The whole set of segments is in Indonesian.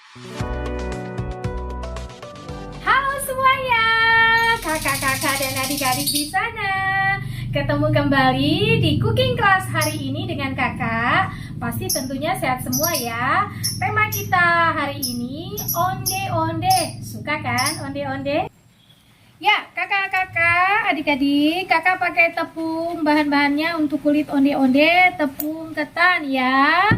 Halo semuanya, kakak-kakak dan adik-adik di sana. Ketemu kembali di cooking class hari ini dengan kakak. Pasti tentunya sehat semua ya. Tema kita hari ini onde-onde. Suka kan onde-onde? Ya, kakak-kakak, adik-adik, kakak pakai tepung. Bahan-bahannya untuk kulit onde-onde, tepung ketan ya.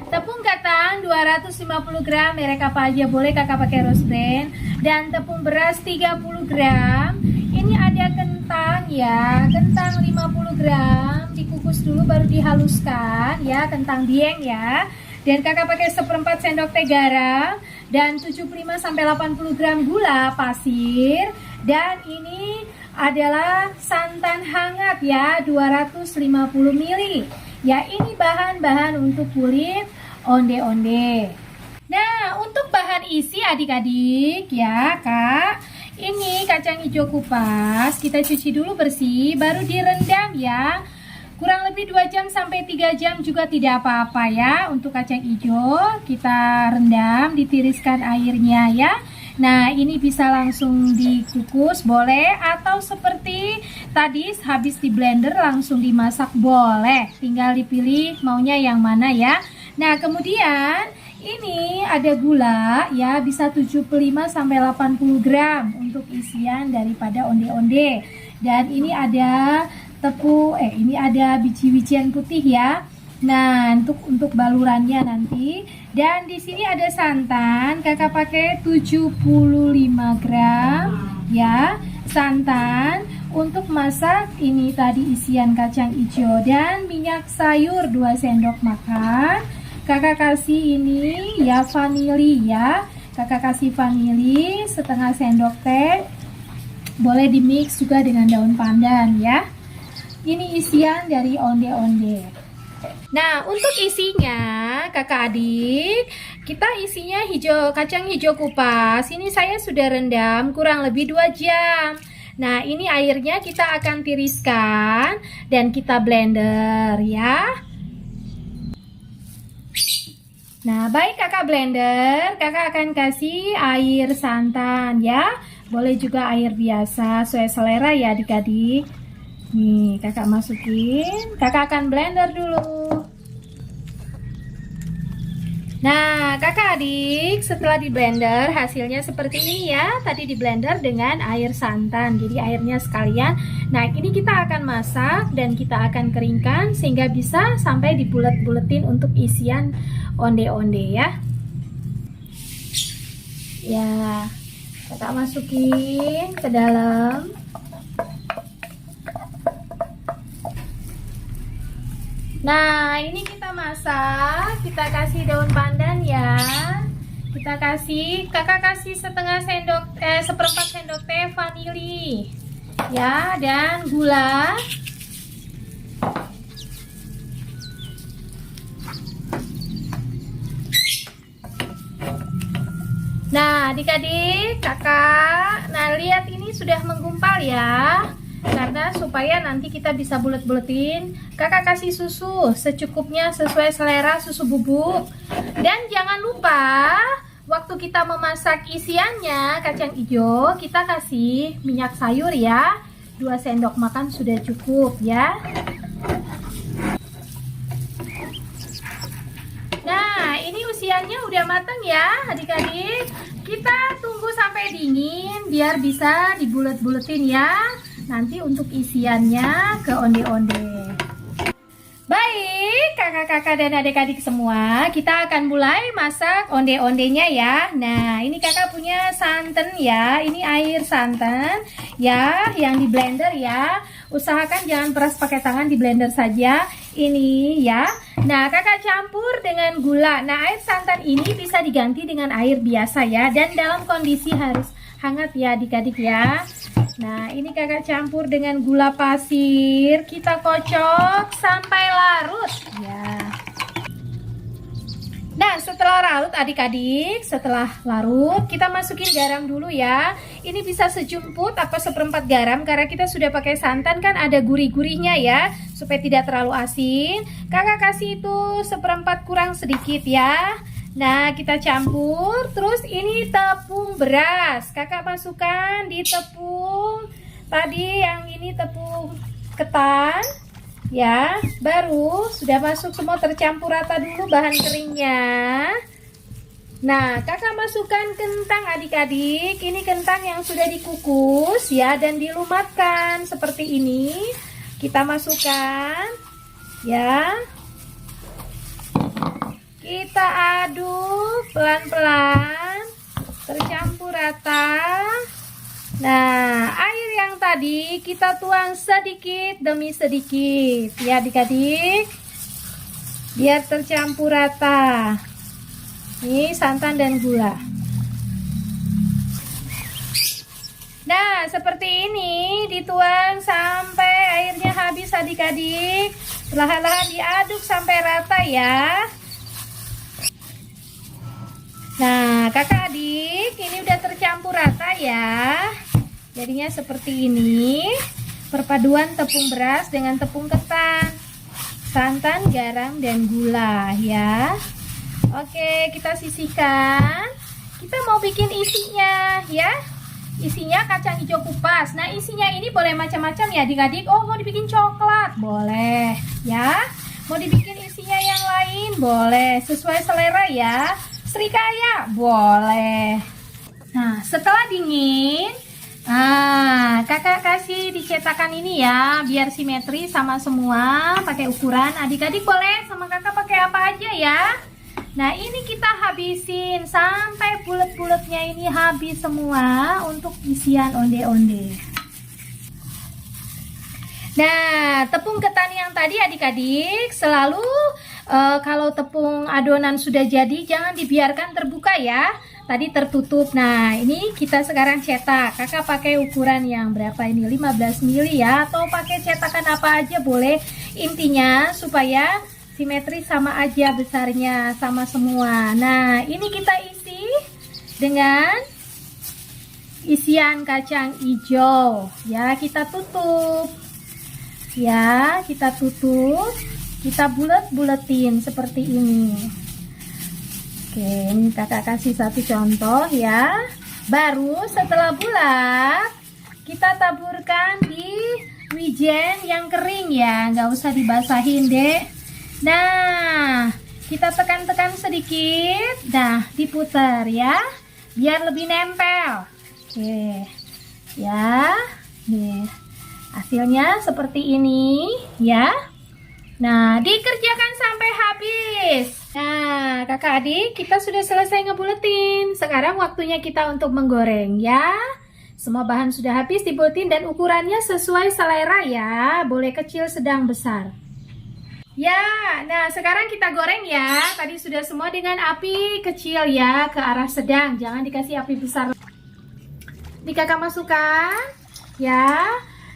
Tepung ketan 250 gram, merek apa aja boleh, kakak pakai Rose Brand. Dan tepung beras 30 gram. Ini ada kentang ya, kentang 50 gram, dikukus dulu baru dihaluskan ya, kentang dieng ya. Dan kakak pakai 1/4 sendok teh garam dan 75-80 gram gula pasir. Dan ini adalah santan hangat ya, 250 ml. Ya, ini bahan-bahan untuk kulit onde-onde. Nah, untuk bahan isi adik-adik ya, Kak. Ini kacang hijau kupas, kita cuci dulu bersih, baru direndam ya. Kurang lebih 2 jam sampai 3 jam juga tidak apa-apa ya. Untuk kacang hijau kita rendam, ditiriskan airnya ya. Nah, ini bisa langsung dikukus boleh, atau seperti tadi habis di blender langsung dimasak boleh. Tinggal dipilih maunya yang mana ya. Nah, kemudian ini ada gula ya, bisa 75-80 gram untuk isian daripada onde-onde. Dan ini ada tepung, ini ada biji-bijian putih ya. Nah, untuk balurannya nanti. Dan di sini ada santan, kakak pakai 75 gram ya. Santan untuk masak ini tadi isian kacang hijau, dan minyak sayur 2 sendok makan. Kakak kasih ini ya vanili ya. Kakak kasih vanili setengah sendok teh. Boleh di mix juga dengan daun pandan ya. Ini isian dari onde-onde. Nah, untuk isinya kakak adik, kita isinya kacang hijau kupas. Ini saya sudah rendam kurang lebih 2 jam. Nah, ini airnya kita akan tiriskan dan kita blender ya. Nah, baik kakak blender, kakak akan kasih air santan ya. Boleh juga air biasa, sesuai selera ya adik-adik. Nih, kakak masukin, kakak akan blender dulu. Nah, kakak adik, setelah di blender hasilnya seperti ini ya. Tadi di blender dengan air santan, jadi airnya sekalian. Nah, ini kita akan masak dan kita akan keringkan sehingga bisa sampai dibulet-buletin untuk isian onde-onde ya. Ya, kakak masukin ke dalam. Nah, ini kita masak, kita kasih daun pandan ya. Kakak kasih 1/4 sendok teh vanili ya, dan gula. Nah, adik-adik, kakak, nah lihat ini sudah menggumpal ya. Karena supaya nanti kita bisa bulet-buletin, kakak kasih susu secukupnya sesuai selera, susu bubuk. Dan jangan lupa waktu kita memasak isiannya kacang hijau, kita kasih minyak sayur ya, 2 sendok makan sudah cukup ya. Nah, ini usianya udah matang ya adik-adik. Kita tunggu sampai dingin biar bisa dibulet-buletin ya. Nanti untuk isiannya ke onde-onde. Baik, kakak-kakak dan adik-adik semua, kita akan mulai masak onde-ondenya ya. Nah, ini kakak punya santan ya. Ini air santan ya, yang di blender ya. Usahakan jangan peras pakai tangan, di blender saja. Ini ya. Nah, kakak campur dengan gula. Nah, air santan ini bisa diganti dengan air biasa ya. Dan dalam kondisi harus hangat ya adik-adik ya. Nah, ini kakak campur dengan gula pasir. Kita kocok sampai larut ya. Nah, setelah larut adik-adik, setelah larut kita masukin garam dulu ya. Ini bisa sejumput atau 1/4 garam karena kita sudah pakai santan kan, ada gurih-gurihnya ya, supaya tidak terlalu asin. Kakak kasih itu 1/4 kurang sedikit ya. Nah, kita campur. Terus ini tepung beras. Kakak masukkan di tepung tadi, yang ini tepung ketan. Ya, baru sudah masuk semua, tercampur rata dulu bahan keringnya. Nah, kakak masukkan kentang adik-adik. Ini kentang yang sudah dikukus ya dan dilumatkan seperti ini. Kita masukkan ya. Kita aduk pelan-pelan, tercampur rata. Nah, air yang tadi kita tuang sedikit demi sedikit ya adik-adik, biar tercampur rata. Ini santan dan gula. Nah, seperti ini dituang sampai airnya habis adik-adik. Perlahan-lahan diaduk sampai rata ya. Nah, kakak adik, ini udah tercampur rata ya. Jadinya seperti ini. Perpaduan tepung beras dengan tepung ketan, santan, garam, dan gula ya. Oke, kita sisihkan. Kita mau bikin isinya ya. Isinya kacang hijau kupas. Nah, isinya ini boleh macam-macam ya adik-adik. Oh, mau dibikin coklat? Boleh ya. Mau dibikin isinya yang lain? Boleh, sesuai selera ya. Serikaya? Boleh. Nah, setelah dingin, kakak kasih di cetakan ini ya, biar simetri sama semua. Pakai ukuran adik-adik boleh, sama kakak pakai apa aja ya. Nah, ini kita habisin sampai bulat-bulatnya ini habis semua untuk isian onde-onde. Nah, tepung ketan yang tadi adik-adik selalu kalau tepung adonan sudah jadi jangan dibiarkan terbuka ya. Tadi tertutup. Nah, ini kita sekarang cetak. Kakak pakai ukuran yang berapa ini? 15 mili ya, atau pakai cetakan apa aja boleh. Intinya supaya simetri sama aja besarnya, sama semua. Nah, ini kita isi dengan isian kacang hijau ya. Kita tutup ya, kita tutup, kita bulet-buletin seperti ini. Oke, ini kakak kasih satu contoh ya. Baru setelah bulat, kita taburkan di wijen yang kering ya, nggak usah dibasahin dek. Nah, kita tekan-tekan sedikit. Nah, diputar ya, biar lebih nempel. Oke, ya. Nih, hasilnya seperti ini ya. Nah, dikerjakan sampai habis. Nah, kakak adik, kita sudah selesai ngebuletin. Sekarang waktunya kita untuk menggoreng ya. Semua bahan sudah habis dibuletin dan ukurannya sesuai selera ya. Boleh kecil, sedang, besar. Ya, nah sekarang kita goreng ya. Tadi sudah semua dengan api kecil ya, ke arah sedang. Jangan dikasih api besar. Ini kakak masukkan ya.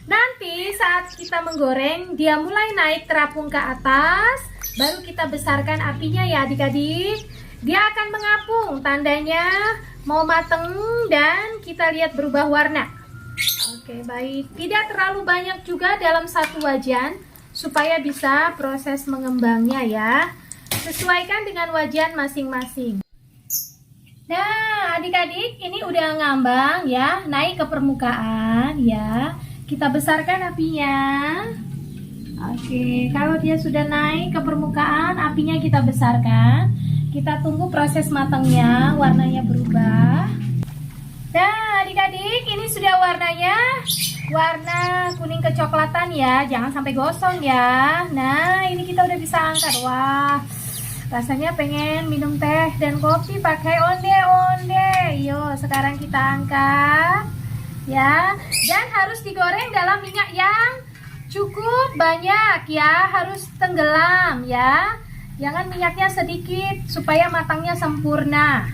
Nanti saat kita menggoreng, dia mulai naik terapung ke atas, baru kita besarkan apinya ya adik-adik. Dia akan mengapung, tandanya mau mateng dan kita lihat berubah warna. Oke, baik. Tidak terlalu banyak juga dalam satu wajan, supaya bisa proses mengembangnya ya. Sesuaikan dengan wajan masing-masing. Nah, adik-adik, ini udah ngambang ya, naik ke permukaan ya. Kita besarkan apinya. Oke, kalau dia sudah naik ke permukaan, apinya kita besarkan. Kita tunggu proses matangnya, warnanya berubah. Nah, adik-adik, ini sudah warnanya warna kuning kecoklatan ya. Jangan sampai gosong ya. Nah, ini kita udah bisa angkat. Wah, rasanya pengen minum teh dan kopi pakai onde-onde. Yuk, sekarang kita angkat ya. Dan harus digoreng dalam minyak yang cukup banyak ya. Harus tenggelam ya. Jangan minyaknya sedikit supaya matangnya sempurna.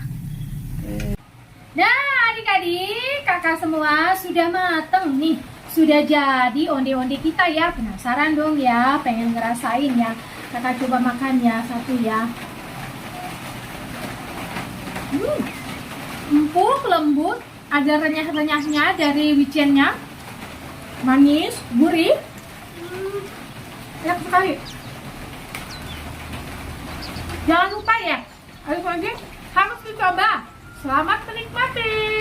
Nah, adik-adik, kakak semua sudah mateng nih. Sudah jadi onde-onde kita ya. Penasaran dong ya, pengen ngerasain ya. Kakak coba makan ya, satu ya. Empuk, lembut, ada renyah-renyahnya dari wijennya. Manis, gurih. Enak sekali. Jangan lupa ya, Ayo lagi, harus dicoba. Selamat menikmati.